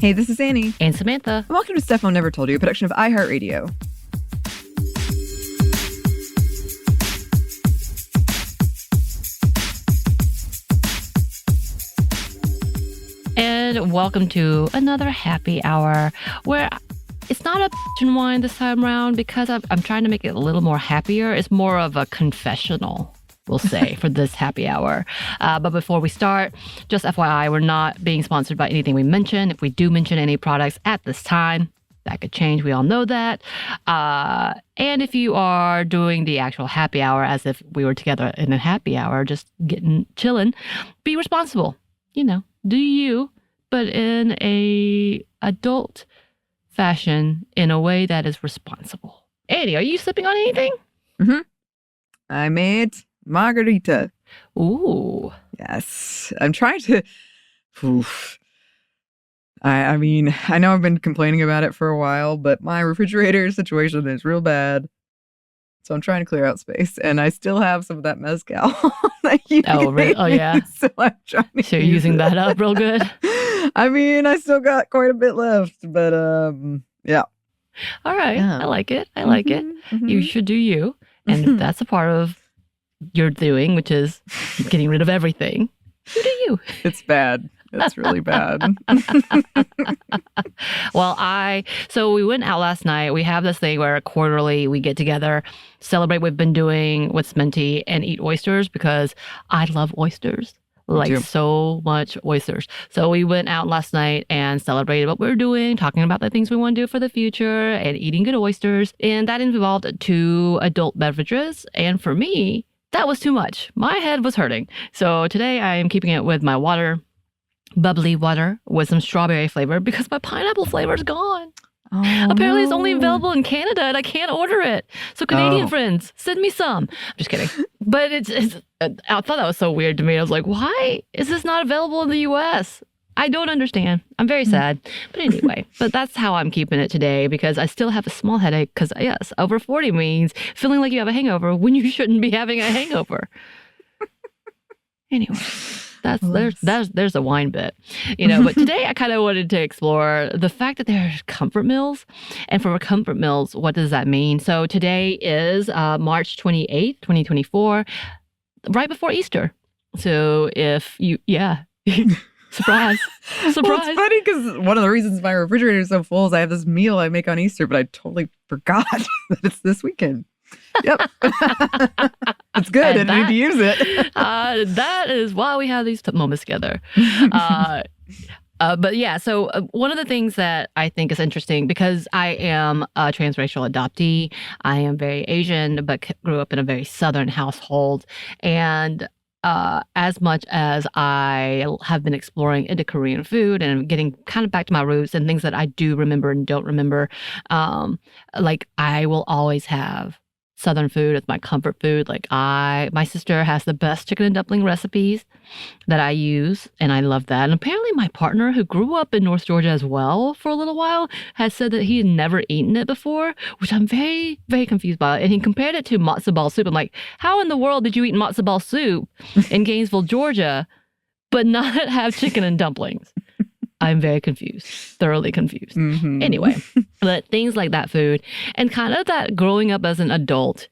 Hey, this is Anney. And Samantha. And welcome to Stuff Mom Never Told You, a production of iHeartRadio. And welcome to another happy hour where it's not a and wine this time around because I'm trying to make it a little more happier. It's more of a confessional, we'll say, for this happy hour. But before we start, just FYI, we're not being sponsored by anything we mention. If we do mention any products at this time, that could change. We all know that. And if you are doing the actual happy hour as if we were together in a happy hour, just chilling, be responsible. You know, do you, but in a adult fashion, in a way that is responsible. Anney, are you sipping on anything? Mm-hmm. I made margarita. Ooh. Yes. I'm trying to... Oof. I mean, I know I've been complaining about it for a while, but my refrigerator situation is real bad. So I'm trying to clear out space. And I still have some of that mezcal that you really? Oh, yeah. So I'm trying to So you're using that up real good? I mean, I still got quite a bit left, but yeah. All right. Yeah. I like it. I like it. Mm-hmm. You should do you. And if that's a part of your doing, which is getting rid of everything, you do you. It's bad. It's really bad. Well, so we went out last night. We have this thing where quarterly we get together, celebrate what we've been doing with Sminty, and eat oysters because I love oysters. Like so much oysters. So we went out last night and celebrated what we were doing, talking about the things we want to do for the future and eating good oysters. And that involved 2 adult beverages. And for me, that was too much. My head was hurting. So today I am keeping it with my water, bubbly water with some strawberry flavor because my pineapple flavor is gone. Oh, apparently it's only available in Canada and I can't order it. So Canadian friends, send me some. I'm just kidding. But I thought that was so weird to me. I was like, why is this not available in the US? I don't understand. I'm very sad. But anyway, but that's how I'm keeping it today because I still have a small headache because yes, over 40 means feeling like you have a hangover when you shouldn't be having a hangover. Anyway. There's a wine bit, but today I kind of wanted to explore the fact that there's comfort meals. And for comfort meals, what does that mean? So today is March 28th, 2024, right before Easter. So surprise. Well, it's funny because one of the reasons my refrigerator is so full is I have this meal I make on Easter, but I totally forgot that it's this weekend. Yep. It's good. And I need to use it. That is why we have these moments together. But yeah, so one of the things that I think is interesting because I am a transracial adoptee, I am very Asian, but grew up in a very Southern household. And as much as I have been exploring into Korean food and getting kind of back to my roots and things that I do remember and don't remember, like I will always have Southern food as my comfort food. Like my sister has the best chicken and dumpling recipes that I use, and I love that. And apparently my partner, who grew up in North Georgia as well for a little while, has said that he had never eaten it before, which I'm very, very confused by. And he compared it to matzo ball soup. I'm like, how in the world did you eat matzo ball soup in Gainesville, Georgia, but not have chicken and dumplings? I'm very confused, thoroughly confused. Mm-hmm. Anyway, but things like that food and kind of that growing up as an adult.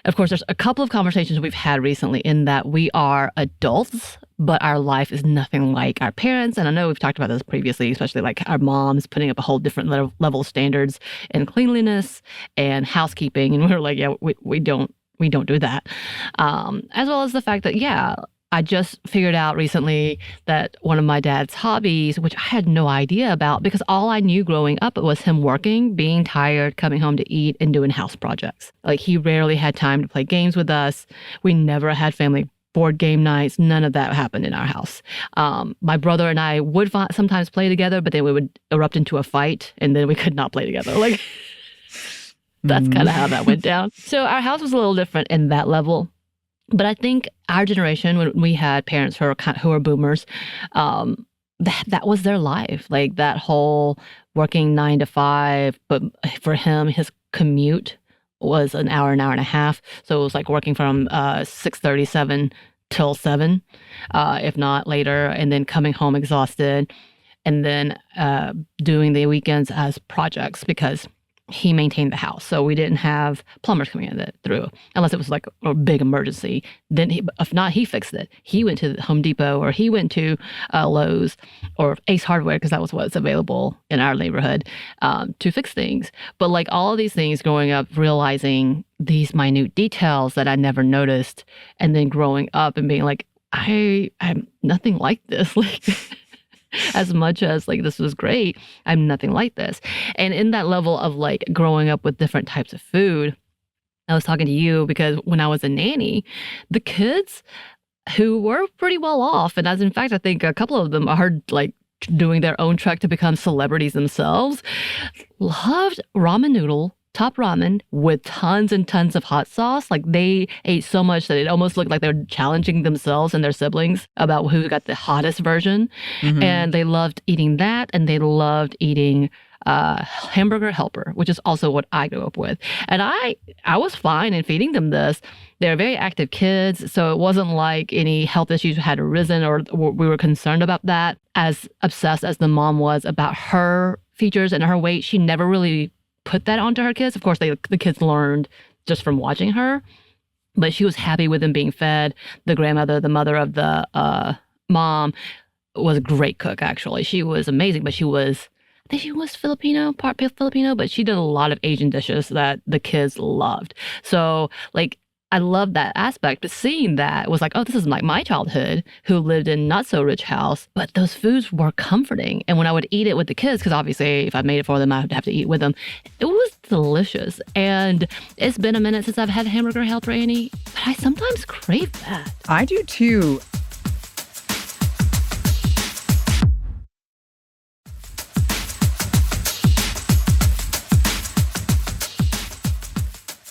Of course, there's a couple of conversations we've had recently in that we are adults, but our life is nothing like our parents. And I know we've talked about this previously, especially like our moms putting up a whole different level of standards in cleanliness and housekeeping. And we're like, yeah, we don't do that. As well as the fact that, I just figured out recently that one of my dad's hobbies, which I had no idea about because all I knew growing up was him working, being tired, coming home to eat, and doing house projects. Like he rarely had time to play games with us. We never had family board game nights. None of that happened in our house. My brother and I would sometimes play together, but then we would erupt into a fight and then we could not play together. Like that's kind of how that went down. So our house was a little different in that level. But I think our generation, when we had parents who are boomers, that was their life. Like that whole working 9 to 5. But for him, his commute was an hour and a half. So it was like working from 6:37 till 7, if not later, and then coming home exhausted. and then doing the weekends as projects because he maintained the house. So we didn't have plumbers coming in through unless it was like a big emergency. Then if not, he fixed it. He went to Home Depot or he went to Lowe's or Ace Hardware because that was what's available in our neighborhood to fix things. But like all of these things growing up, realizing these minute details that I never noticed, and then growing up and being like, I'm nothing like this. Like as much as like this was great, I'm nothing like this. And in that level of like growing up with different types of food, I was talking to you because when I was a nanny, the kids who were pretty well off, and as in fact, I think a couple of them are like doing their own trek to become celebrities themselves, loved ramen noodle, top ramen with tons and tons of hot sauce. Like they ate so much that it almost looked like they were challenging themselves and their siblings about who got the hottest version. And they loved eating that, and they loved eating hamburger helper, which is also what I grew up with. And I was fine in feeding them this. They're very active kids, so it wasn't like any health issues had arisen or we were concerned about that. As obsessed as the mom was about her features and her weight, she never really put that onto her kids. Of course, the kids learned just from watching her, but she was happy with them being fed. The grandmother, the mother of the mom, was a great cook, actually. She was amazing, but I think she was Filipino, part Filipino, but she did a lot of Asian dishes that the kids loved. So, like, I love that aspect, but seeing that was like, oh, this is like my childhood who lived in not so rich house, but those foods were comforting. And when I would eat it with the kids, because obviously if I made it for them, I would have to eat with them. It was delicious. And it's been a minute since I've had hamburger helper, Anney, but I sometimes crave that. I do too.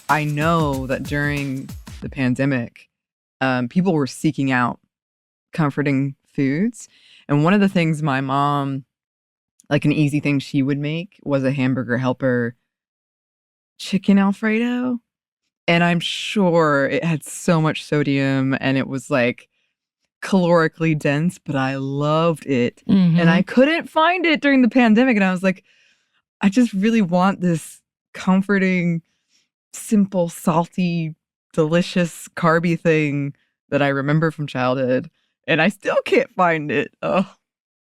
I know that during the pandemic, people were seeking out comforting foods. And one of the things my mom, like an easy thing she would make, was a hamburger helper chicken Alfredo. And I'm sure it had so much sodium and it was like calorically dense, but I loved it. And I couldn't find it during the pandemic. And I was like, I just really want this comforting, simple, salty, delicious, carby thing that I remember from childhood. And I still can't find it. Oh,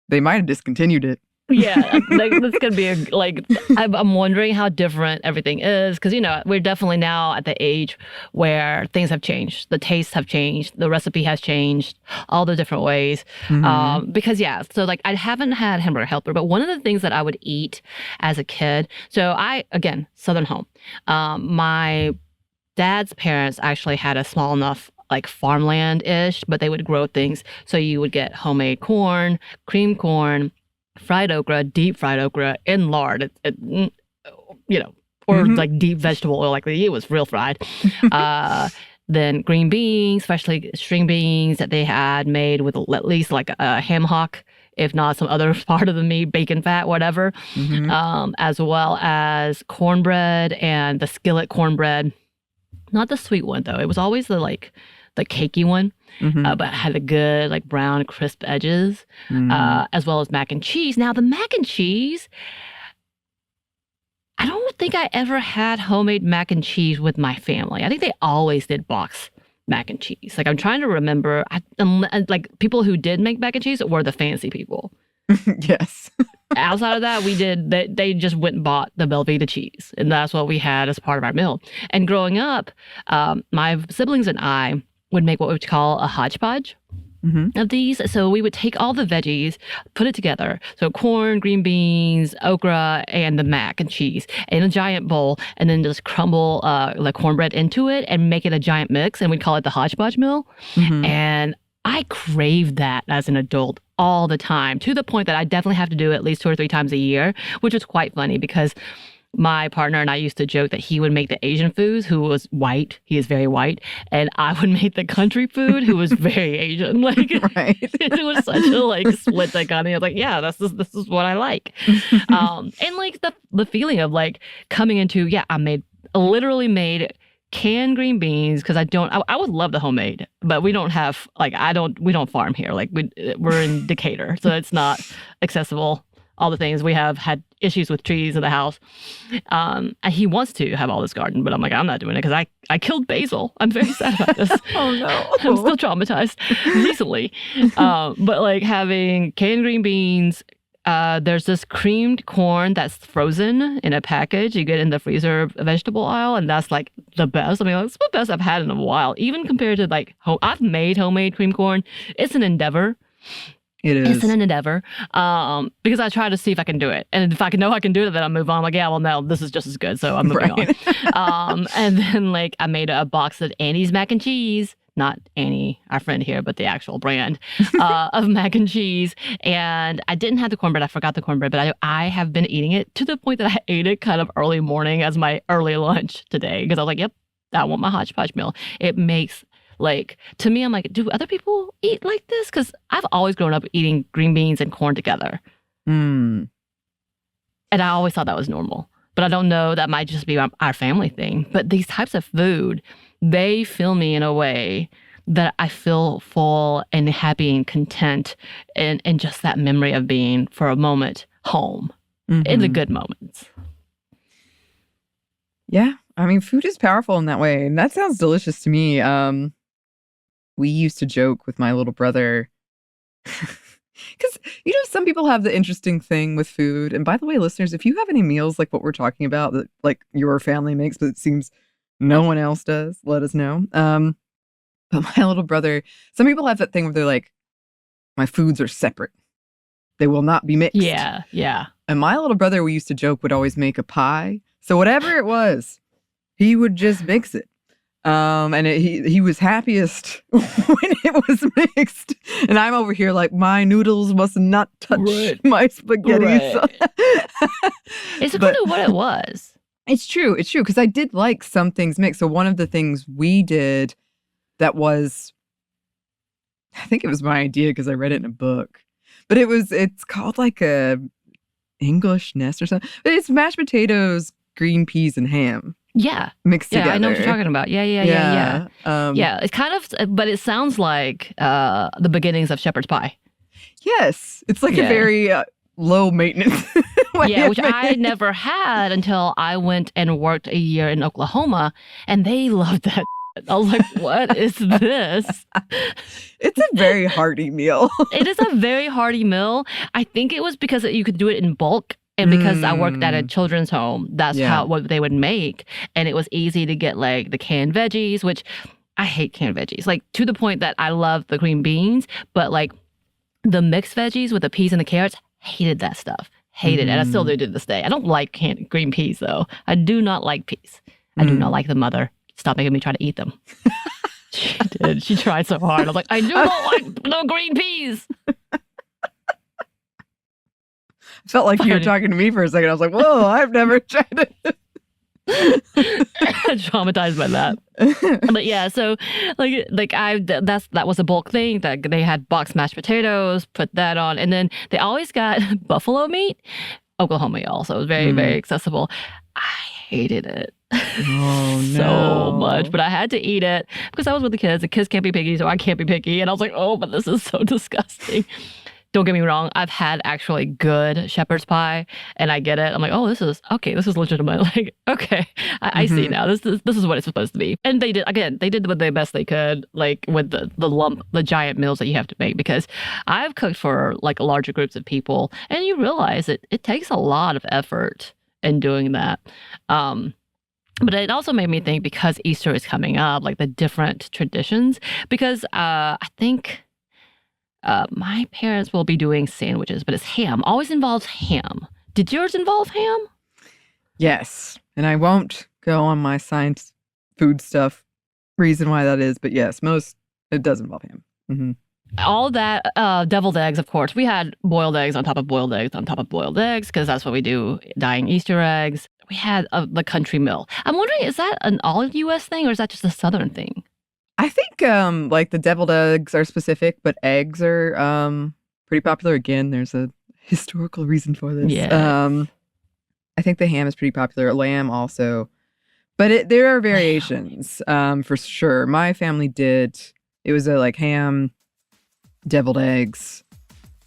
they might have discontinued it. Yeah, like, this could be I'm wondering how different everything is because, you know, we're definitely now at the age where things have changed. The tastes have changed. The recipe has changed, all the different ways. Because, yeah, so like I haven't had hamburger helper, but one of the things that I would eat as a kid. So again, Southern home. My dad's parents actually had a small enough like farmland-ish, but they would grow things. So you would get homemade corn, cream corn, fried okra, deep fried okra in lard, you know, or like deep vegetable oil, like it was real fried. Then green beans, especially string beans that they had made with at least like a ham hock, if not some other part of the meat, bacon fat, whatever, as well as cornbread and the skillet cornbread. Not the sweet one, though. It was always the cakey one, but it had the good, like, brown, crisp edges, as well as mac and cheese. Now, the mac and cheese, I don't think I ever had homemade mac and cheese with my family. I think they always did box mac and cheese. Like, I'm trying to remember, like, people who did make mac and cheese were the fancy people. Yes. Outside of that, they just went and bought the Velveeta cheese, and that's what we had as part of our meal. And growing up, my siblings and I would make what we would call a hodgepodge of these. So we would take all the veggies, put it together. So corn, green beans, okra, and the mac and cheese in a giant bowl, and then just crumble the cornbread into it and make it a giant mix. And we'd call it the hodgepodge meal. And I craved that as an adult all the time, to the point that I definitely have to do it at least 2 or 3 times a year, which was quite funny because my partner and I used to joke that he would make the Asian foods, who was white. He is very white. And I would make the country food, who was very Asian. Like, right. It was such a like split dichotomy. I was like, yeah, this is what I like. And like the feeling of like coming into, I literally made canned green beans because I would love the homemade, but we don't have we don't farm here. Like we're in Decatur, so it's not accessible. All the things we have had issues with trees in the house. And he wants to have all this garden, but I'm like, I'm not doing it because I killed basil. I'm very sad about this. Oh no. I'm still traumatized recently. But like having canned green beans, there's this creamed corn that's frozen in a package you get in the freezer vegetable aisle, and that's like the best. I mean, that's the best I've had in a while, even compared to like I've made homemade cream corn. It's an endeavor. It is. It's an endeavor because I try to see if I can do it. And if I can know I can do it, then I move on. I'm like, yeah, well, no, this is just as good. So I'm moving on. And then like I made a box of Annie's mac and cheese. Not Anney, our friend here, but the actual brand of mac and cheese. And I didn't have the cornbread. I forgot the cornbread, but I have been eating it to the point that I ate it kind of early morning as my early lunch today because I was like, yep, I want my hodgepodge meal. It makes like, to me, I'm like, do other people eat like this? Because I've always grown up eating green beans and corn together. Mm. And I always thought that was normal. But I don't know, that might just be our family thing. But these types of food, they fill me in a way that I feel full and happy and content and just that memory of being, for a moment, home in the good moments. Yeah. I mean, food is powerful in that way. And that sounds delicious to me. We used to joke with my little brother because, some people have the interesting thing with food. And by the way, listeners, if you have any meals like what we're talking about that like your family makes, but it seems no one else does, let us know. But my little brother, some people have that thing where they're like, my foods are separate. They will not be mixed. Yeah, yeah. And my little brother, we used to joke, would always make a pie. So whatever it was, he would just mix it. And he was happiest when it was mixed. And I'm over here like, my noodles must not touch my spaghetti. Right. It's kind of what it was. It's true. It's true. Because I did like some things mixed. So one of the things we did that was, I think it was my idea because I read it in a book. But it's called like a English nest or something. But it's mashed potatoes, green peas, and ham. Yeah. Mixed together. Yeah, I know what you're talking about. Yeah. Yeah, it's kind of, but it sounds like the beginnings of shepherd's pie. Yes. It's like a very low maintenance yeah, which I never had until I went and worked a year in Oklahoma, and they loved that. I was like, what is this? It's a very hearty meal. It is a very hearty meal. I think it was because you could do it in bulk. And because I worked at a children's home, that's what they would make. And it was easy to get like the canned veggies, which I hate canned veggies, like to the point that I love the green beans, but like the mixed veggies with the peas and the carrots, hated that stuff. Hated it. And I still do to this day. I don't like canned green peas though. I do not like peas. I do not like the mother. Stop making me try to eat them. She did. She tried so hard. I was like, I do not like no green peas. I felt like you were talking to me for a second. I was like, whoa, I've never tried it. Traumatized by that. But yeah, so that was a bulk thing, that they had boxed mashed potatoes, put that on, and then they always got buffalo meat. Oklahoma also was very, very accessible. I hated it. Oh, no. So much, but I had to eat it because I was with the kids. The kids can't be picky, so I can't be picky. And I was like, oh, but this is so disgusting. Don't get me wrong. I've had actually good shepherd's pie, and I get it. I'm like, oh, this is legitimate. Like, okay, I see now. This is what it's supposed to be. And they did the best they could, like with the giant meals that you have to make. Because I've cooked for like larger groups of people, and you realize it takes a lot of effort in doing that. But it also made me think, because Easter is coming up, like the different traditions. Because I think. My parents will be doing sandwiches, but it's ham. Always involves ham. Did yours involve ham? Yes. And I won't go on my science food stuff reason why that is, but yes, it does involve ham. Mm-hmm. All that, deviled eggs, of course. We had boiled eggs on top of boiled eggs on top of boiled eggs, because that's what we do, dyeing Easter eggs. We had the country meal. I'm wondering, is that an all-U.S. thing, or is that just a Southern thing? I think like the deviled eggs are specific, but eggs are pretty popular. Again, there's a historical reason for this. Yeah. I think the ham is pretty popular. Lamb also. But there are variations, for sure. My family did. It was like ham, deviled eggs.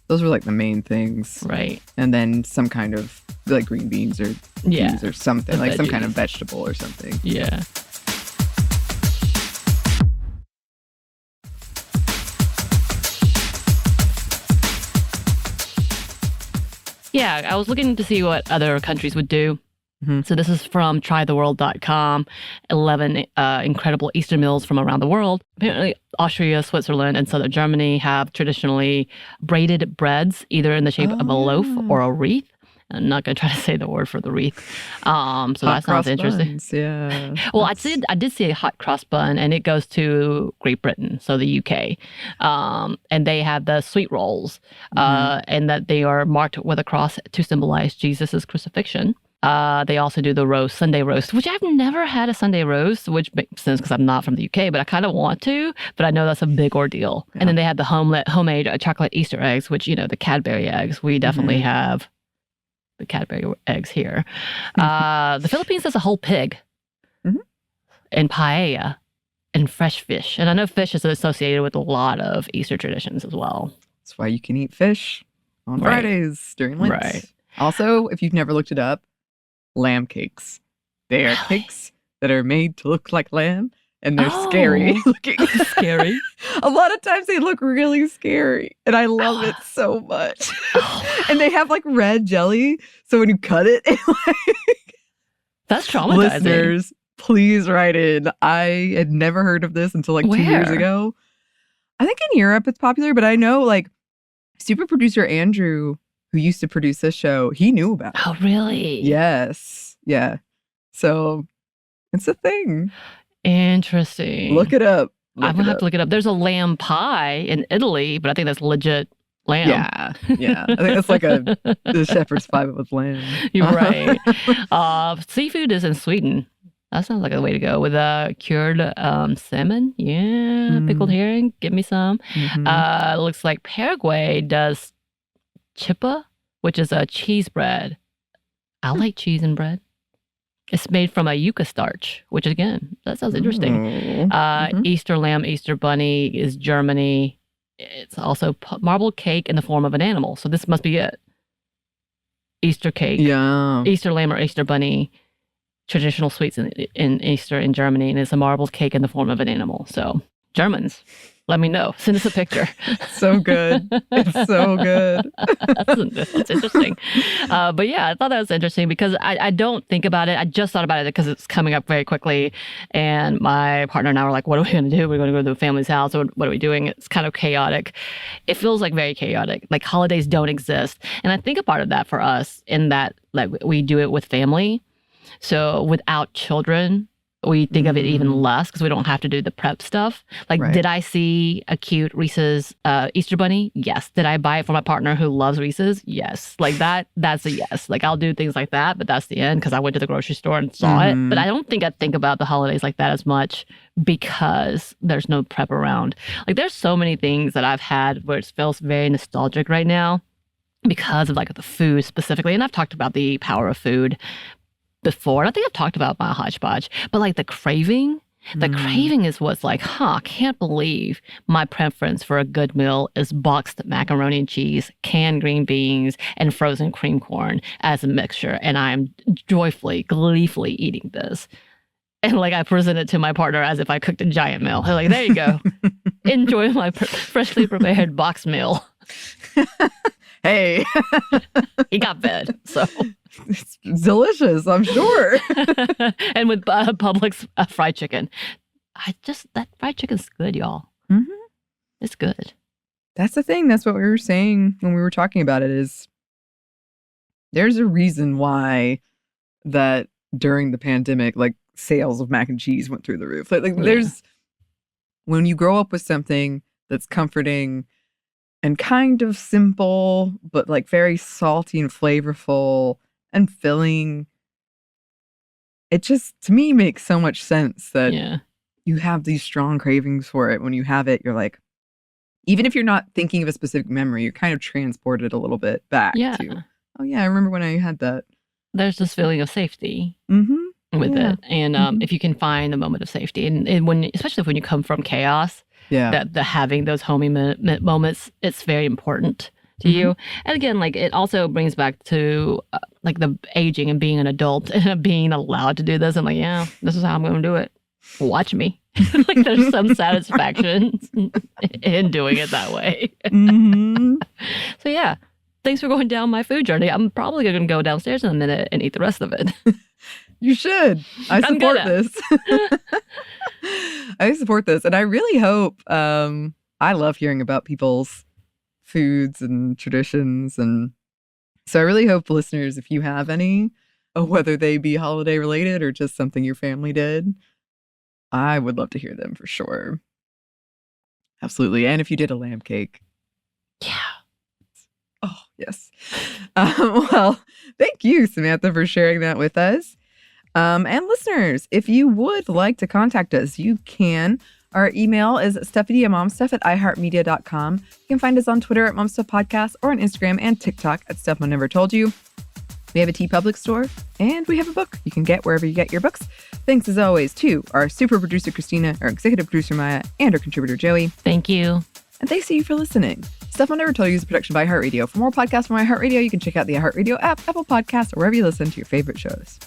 Those were like the main things. Right. And then some kind of like green beans or peas or something, like some kind of vegetable or something. Yeah. Yeah, I was looking to see what other countries would do. Mm-hmm. So this is from trytheworld.com, 11 incredible Easter meals from around the world. Apparently, Austria, Switzerland, and southern Germany have traditionally braided breads, either in the shape of a loaf or a wreath. I'm not going to try to say the word for the wreath. So that sounds interesting. Buns, yeah. Well, I did see a hot cross bun, and it goes to Great Britain, so the UK. And they have the sweet rolls, and that they are marked with a cross to symbolize Jesus's crucifixion. They also do the roast, Sunday roast, which I've never had a Sunday roast, which makes sense because I'm not from the UK, but I kind of want to, but I know that's a big ordeal. Yeah. And then they have the homemade chocolate Easter eggs, which, the Cadbury eggs. We definitely have the Cadbury eggs here. The Philippines has a whole pig and paella and fresh fish. And I know fish is associated with a lot of Easter traditions as well. That's why you can eat fish on Fridays during Lent. Right. Also, if you've never looked it up, lamb cakes. They are cakes that are made to look like lamb, and they're scary looking. Scary? A lot of times they look really scary, and I love it so much. And they have like red jelly, so when you cut it, that's traumatizing. Listeners, please write in. I had never heard of this until like 2 years ago. I think in Europe it's popular, but I know like super producer Andrew, who used to produce this show, he knew about it. Oh, really? Yes. Yeah. So it's a thing. Interesting. Look it up. I'm going to have to look it up. There's a lamb pie in Italy, but I think that's legit lamb. Yeah. Yeah. I think that's like the shepherd's pie with lamb. You're right. Seafood is in Sweden. That sounds like a way to go with cured salmon. Yeah. Pickled herring. Give me some. Looks like Paraguay does chipa, which is a cheese bread. I like cheese and bread. It's made from a yucca starch, which again, that sounds interesting. Easter lamb, Easter bunny is Germany. It's also marbled cake in the form of an animal. So this must be it. Easter cake. Yeah. Easter lamb or Easter bunny. Traditional sweets in Easter in Germany. And it's a marbled cake in the form of an animal. So Germans, let me know. Send us a picture. So good. It's so good. That's interesting. But yeah, I thought that was interesting because I don't think about it. I just thought about it because it's coming up very quickly. And my partner and I were like, what are we going to do? We're going to go to the family's house. Or what are we doing? It's kind of chaotic. It feels like very chaotic. Like holidays don't exist. And I think a part of that for us in that like we do it with family. So without children, we think of it even less because we don't have to do the prep stuff. Like, did I see a cute Reese's Easter bunny? Yes. Did I buy it for my partner who loves Reese's? Yes. Like that's a yes. Like I'll do things like that, but that's the end because I went to the grocery store and saw it. But I don't think I think about the holidays like that as much because there's no prep around. Like there's so many things that I've had where it feels very nostalgic right now because of like the food specifically. And I've talked about the power of food before. And I think I've talked about my hodgepodge, but like the craving is what's like, I can't believe my preference for a good meal is boxed macaroni and cheese, canned green beans, and frozen cream corn as a mixture. And I'm joyfully, gleefully eating this. And like I present it to my partner as if I cooked a giant meal. I'm like, there you go. Enjoy my freshly prepared box meal. Hey. He got fed, so. It's delicious, I'm sure. And with Publix fried chicken. That fried chicken's good, y'all. It's good. That's the thing. That's what we were saying when we were talking about it is there's a reason why that during the pandemic, like sales of mac and cheese went through the roof. There's, when you grow up with something that's comforting and kind of simple, but like very salty and flavorful and filling, it just, to me, makes so much sense that you have these strong cravings for it. When you have it, you're like, even if you're not thinking of a specific memory, you're kind of transported a little bit back to, oh yeah, I remember when I had that. There's this feeling of safety. with Yeah. it. And if you can find a moment of safety, and when, especially when you come from chaos, Yeah. that the having those homey moments, it's very important to you. And again, like it also brings back to like the aging and being an adult and being allowed to do this. I'm like, yeah, this is how I'm going to do it. Watch me. Like there's some satisfaction in doing it that way. So yeah, thanks for going down my food journey. I'm probably going to go downstairs in a minute and eat the rest of it. You should. I support this. I support this. And I really hope, I love hearing about people's foods and traditions. And so I really hope listeners, if you have any, whether they be holiday related or just something your family did, I would love to hear them for sure. Absolutely. And if you did a lamb cake. Yeah. Oh, yes. Well, thank you, Samantha, for sharing that with us. And listeners, if you would like to contact us, you can. Our email is stephaniamomstuff@iheartmedia.com. You can find us on Twitter at momstuffpodcast or on Instagram and TikTok at Stuff Mom Never Told You. We have a TeePublic store, and we have a book you can get wherever you get your books. Thanks, as always, to our super producer, Christina, our executive producer, Maya, and our contributor, Joey. Thank you. And thanks to you for listening. Stuff Mom Never Told You is a production by iHeartRadio. For more podcasts from iHeartRadio, you can check out the iHeartRadio app, Apple Podcasts, or wherever you listen to your favorite shows.